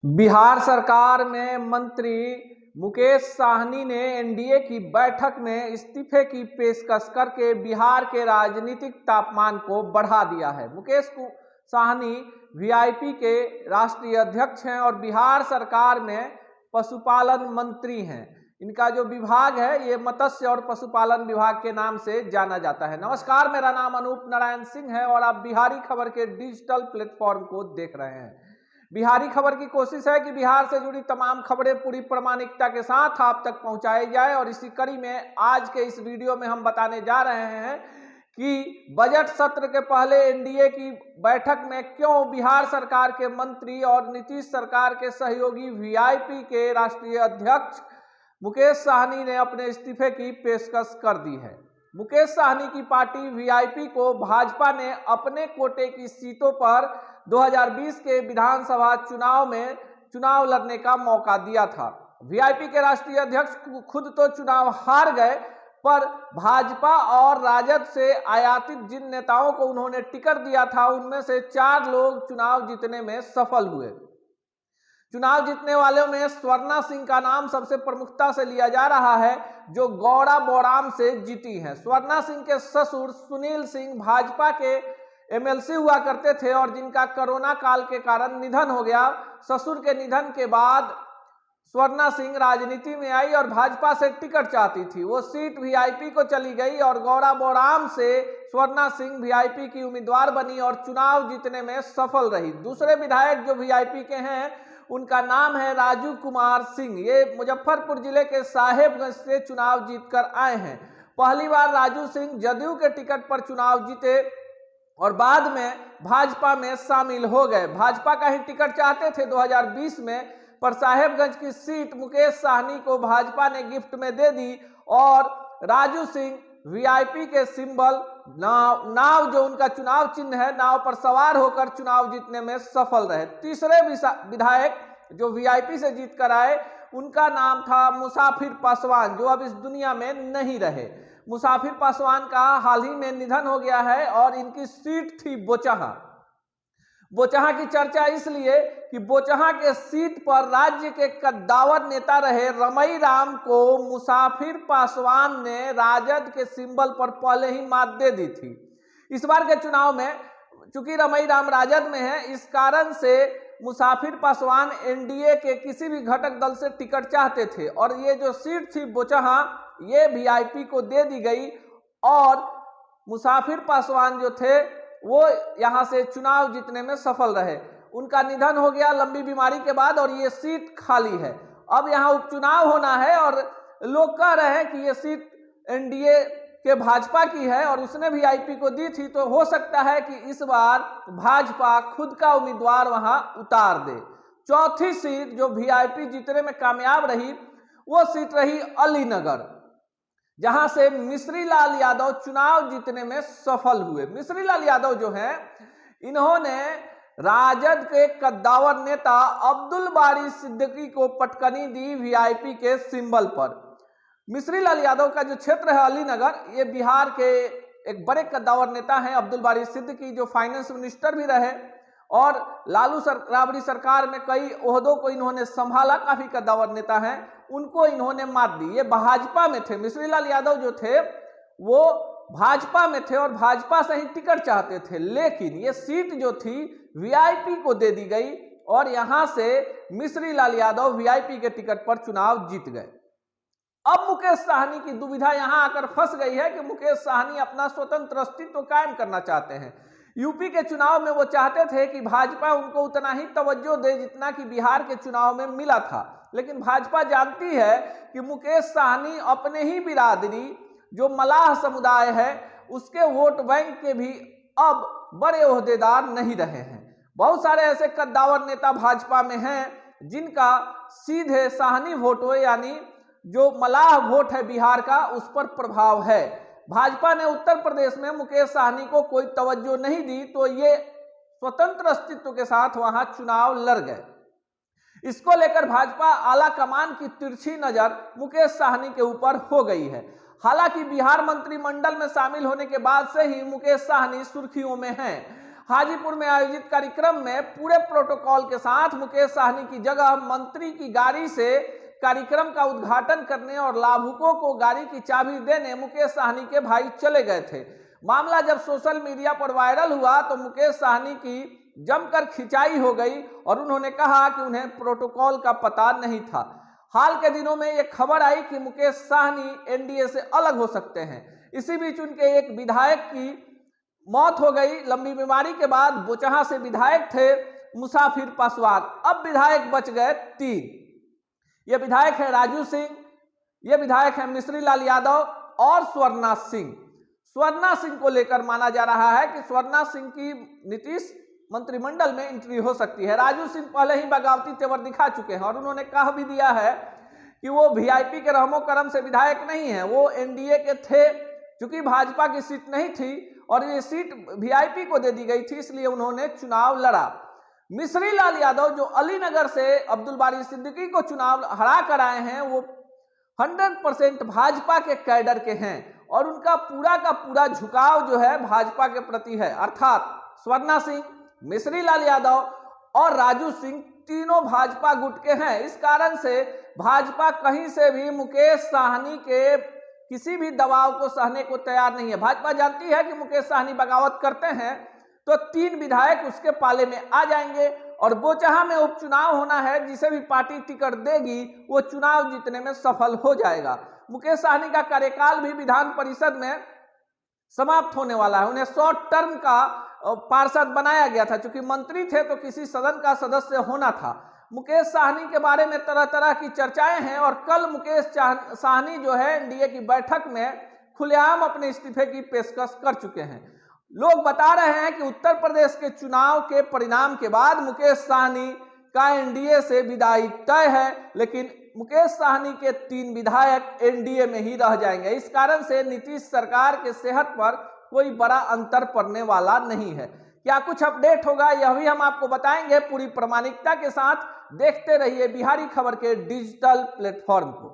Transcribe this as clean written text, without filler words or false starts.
बिहार सरकार में मंत्री मुकेश साहनी ने एनडीए की बैठक में इस्तीफे की पेशकश करके बिहार के राजनीतिक तापमान को बढ़ा दिया है। मुकेश साहनी वीआईपी के राष्ट्रीय अध्यक्ष हैं और बिहार सरकार में पशुपालन मंत्री हैं। इनका जो विभाग है ये मत्स्य और पशुपालन विभाग के नाम से जाना जाता है। नमस्कार, मेरा नाम अनूप नारायण सिंह है और आप बिहारी खबर के डिजिटल प्लेटफॉर्म को देख रहे हैं। बिहारी खबर की कोशिश है कि बिहार से जुड़ी तमाम खबरें पूरी प्रामाणिकता के साथ आप तक पहुंचाई जाए और इसी कड़ी में आज के इस वीडियो में हम बताने जा रहे हैं कि बजट सत्र के पहले एनडीए की बैठक में क्यों बिहार सरकार के मंत्री और नीतीश सरकार के सहयोगी वीआईपी के राष्ट्रीय अध्यक्ष मुकेश साहनी ने अपने इस्तीफे की पेशकश कर दी है। मुकेश साहनी की पार्टी वीआईपी को भाजपा ने अपने कोटे की सीटों पर 2020 के विधानसभा चुनाव में चुनाव लड़ने का मौका दिया था। वीआईपी के राष्ट्रीय अध्यक्ष खुद तो चुनाव हार गए, पर भाजपा और राजद से आयातित जिन नेताओं को उन्होंने टिकट दिया था उनमें से 4 लोग चुनाव जीतने में सफल हुए। चुनाव जीतने वालों में स्वर्णा सिंह का नाम सबसे प्रमुखता से लिया जा रहा है, जो गौड़ा बोराम से जीती हैं। स्वर्णा सिंह के ससुर सुनील सिंह भाजपा के एमएलसी हुआ करते थे और जिनका कोरोना काल के कारण निधन हो गया। ससुर के निधन के बाद स्वर्णा सिंह राजनीति में आई और भाजपा से टिकट चाहती थी। वो सीट वीआईपी को चली गई और गौड़ा बोराम से स्वर्णा सिंह वीआईपी की उम्मीदवार बनी और चुनाव जीतने में सफल रही। दूसरे विधायक जो वीआईपी के हैं उनका नाम है राजू कुमार सिंह। ये मुजफ्फरपुर जिले के साहेबगंज से चुनाव जीतकर आए हैं। पहली बार राजू सिंह जदयू के टिकट पर चुनाव जीते और बाद में भाजपा में शामिल हो गए। भाजपा का ही टिकट चाहते थे 2020 में, पर साहेबगंज की सीट मुकेश साहनी को भाजपा ने गिफ्ट में दे दी और राजू सिंह वीआईपी के सिंबल नाव जो उनका चुनाव चिन्ह है, नाव पर सवार होकर चुनाव जीतने में सफल रहे। तीसरे विधायक जो वीआईपी से जीत कर आए उनका नाम था मुसाफिर पासवान, जो अब इस दुनिया में नहीं रहे। मुसाफिर पासवान का हाल ही में निधन हो गया है और इनकी सीट थी बोचहा। बोचहा की चर्चा इसलिए कि बोचहा के सीट पर राज्य के कद्दावर नेता रहे रमई राम को मुसाफिर पासवान ने राजद के सिंबल पर पहले ही मात दे दी थी। इस बार के चुनाव में चूंकि रमई राम राजद में है, इस कारण से मुसाफिर पासवान एनडीए के किसी भी घटक दल से टिकट चाहते थे और ये जो सीट थी बोचहा ये वीआईपी को दे दी गई और मुसाफिर पासवान जो थे वो यहां से चुनाव जीतने में सफल रहे। उनका निधन हो गया लंबी बीमारी के बाद और ये सीट खाली है। अब यहां उपचुनाव होना है और लोग कह रहे हैं कि ये सीट एनडीए के भाजपा की है और उसने वीआईपी को दी थी, तो हो सकता है कि इस बार भाजपा खुद का उम्मीदवार वहां उतार दे। चौथी सीट जो वीआईपी जीतने में कामयाब रही वो सीट रही अलीनगर, जहां से मिश्री लाल यादव चुनाव जीतने में सफल हुए। मिश्री लाल यादव जो हैं, इन्होंने राजद के कद्दावर नेता अब्दुल बारी सिद्दीकी को पटकनी दी वीआईपी के सिंबल पर। मिश्री लाल यादव का जो क्षेत्र है अलीनगर, ये बिहार के एक बड़े कद्दावर नेता हैं अब्दुल बारी सिद्दीकी, जो फाइनेंस मिनिस्टर भी रहे और लालू राबड़ी सरकार में कई ओहदों को इन्होंने संभाला। काफी कद्दावर नेता हैं, उनको इन्होंने मात दी। ये भाजपा में थे, मिश्री लाल यादव जो थे वो भाजपा में थे और भाजपा से ही टिकट चाहते थे, लेकिन ये सीट जो थी वीआईपी को दे दी गई और यहां से मिश्री लाल यादव वीआईपी के टिकट पर चुनाव जीत गए। अब मुकेश साहनी की दुविधा यहां आकर फंस गई है कि मुकेश साहनी अपना स्वतंत्र अस्तित्व कायम करना चाहते हैं। यूपी के चुनाव में वो चाहते थे कि भाजपा उनको उतना ही तवज्जो दे जितना कि बिहार के चुनाव में मिला था, लेकिन भाजपा जानती है कि मुकेश साहनी अपने ही बिरादरी जो मलाह समुदाय है उसके वोट बैंक के भी अब बड़े ओहदेदार नहीं रहे हैं। बहुत सारे ऐसे कद्दावर नेता भाजपा में हैं जिनका सीधे साहनी वोटों यानी जो मलाह वोट है बिहार का उस पर प्रभाव है। भाजपा ने उत्तर प्रदेश में मुकेश साहनी को कोई तवज्जो नहीं दी, तो ये स्वतंत्र अस्तित्व के साथ वहां चुनाव लड़ गए। इसको लेकर भाजपा आला कमान की तिरछी नजर मुकेश साहनी के ऊपर हो गई है। हालांकि बिहार मंत्रिमंडल में शामिल होने के बाद से ही मुकेश साहनी सुर्खियों में हैं। हाजीपुर में आयोजित कार्यक्रम में पूरे प्रोटोकॉल के साथ मुकेश साहनी की जगह मंत्री की गाड़ी से कार्यक्रम का उद्घाटन करने और लाभुकों को गाड़ी की चाबी देने मुकेश साहनी के भाई चले गए थे। मामला जब सोशल मीडिया पर वायरल हुआ तो मुकेश साहनी की जमकर खिंचाई हो गई और उन्होंने कहा कि उन्हें प्रोटोकॉल का पता नहीं था। हाल के दिनों में यह खबर आई कि मुकेश साहनी एनडीए से अलग हो सकते हैं। इसी बीच उनके एक विधायक की मौत हो गई। लंबी बीमारी के बाद बोचहा से विधायक थे मुसाफिर पासवान, अब विधायक बच गए 3। ये विधायक है राजू सिंह, ये विधायक है मिश्री लाल यादव और स्वर्णा सिंह। स्वर्णा सिंह को लेकर माना जा रहा है कि स्वर्णा सिंह की नीतीश मंत्रिमंडल में एंट्री हो सकती है। राजू सिंह पहले ही बगावती तेवर दिखा चुके हैं और उन्होंने कह भी दिया है कि वो वीआईपी के रहमो करम से विधायक नहीं है, वो एनडीए के थे। चूंकि भाजपा की सीट नहीं थी और ये सीट वीआईपी को दे दी गई थी, इसलिए उन्होंने चुनाव लड़ा। मिश्री लाल यादव जो अलीनगर से अब्दुल बारी सिद्दीकी को चुनाव हरा कर आए हैं, वो 100% भाजपा के कैडर के हैं और उनका पूरा का पूरा झुकाव जो है भाजपा के प्रति है। अर्थात स्वर्णा सिंह, मिश्री लाल यादव और राजू सिंह तीनों भाजपा गुट के हैं। इस कारण से भाजपा कहीं से भी मुकेश साहनी के किसी भी दबाव को सहने को तैयार नहीं है। भाजपा जानती है कि मुकेश साहनी बगावत करते हैं तो 3 विधायक उसके पाले में आ जाएंगे और बोचहा में उपचुनाव होना है। जिसे भी पार्टी टिकट देगी वो चुनाव जीतने में सफल हो जाएगा। मुकेश साहनी का कार्यकाल भी विधान परिषद में समाप्त होने वाला है। उन्हें शॉर्ट टर्म का पार्षद बनाया गया था। चूंकि मंत्री थे तो किसी सदन का सदस्य होना था। मुकेश साहनी के बारे में तरह तरह की चर्चाएं हैं और कल मुकेश साहनी जो है एनडीए की बैठक में खुलेआम अपने इस्तीफे की पेशकश कर चुके हैं। लोग बता रहे हैं कि उत्तर प्रदेश के चुनाव के परिणाम के बाद मुकेश साहनी का एनडीए से विदाई तय है, लेकिन मुकेश साहनी के 3 विधायक एनडीए में ही रह जाएंगे। इस कारण से नीतीश सरकार के सेहत पर कोई बड़ा अंतर पड़ने वाला नहीं है। क्या कुछ अपडेट होगा यह भी हम आपको बताएंगे पूरी प्रामाणिकता के साथ। देखते रहिए बिहारी खबर के डिजिटल प्लेटफॉर्म को।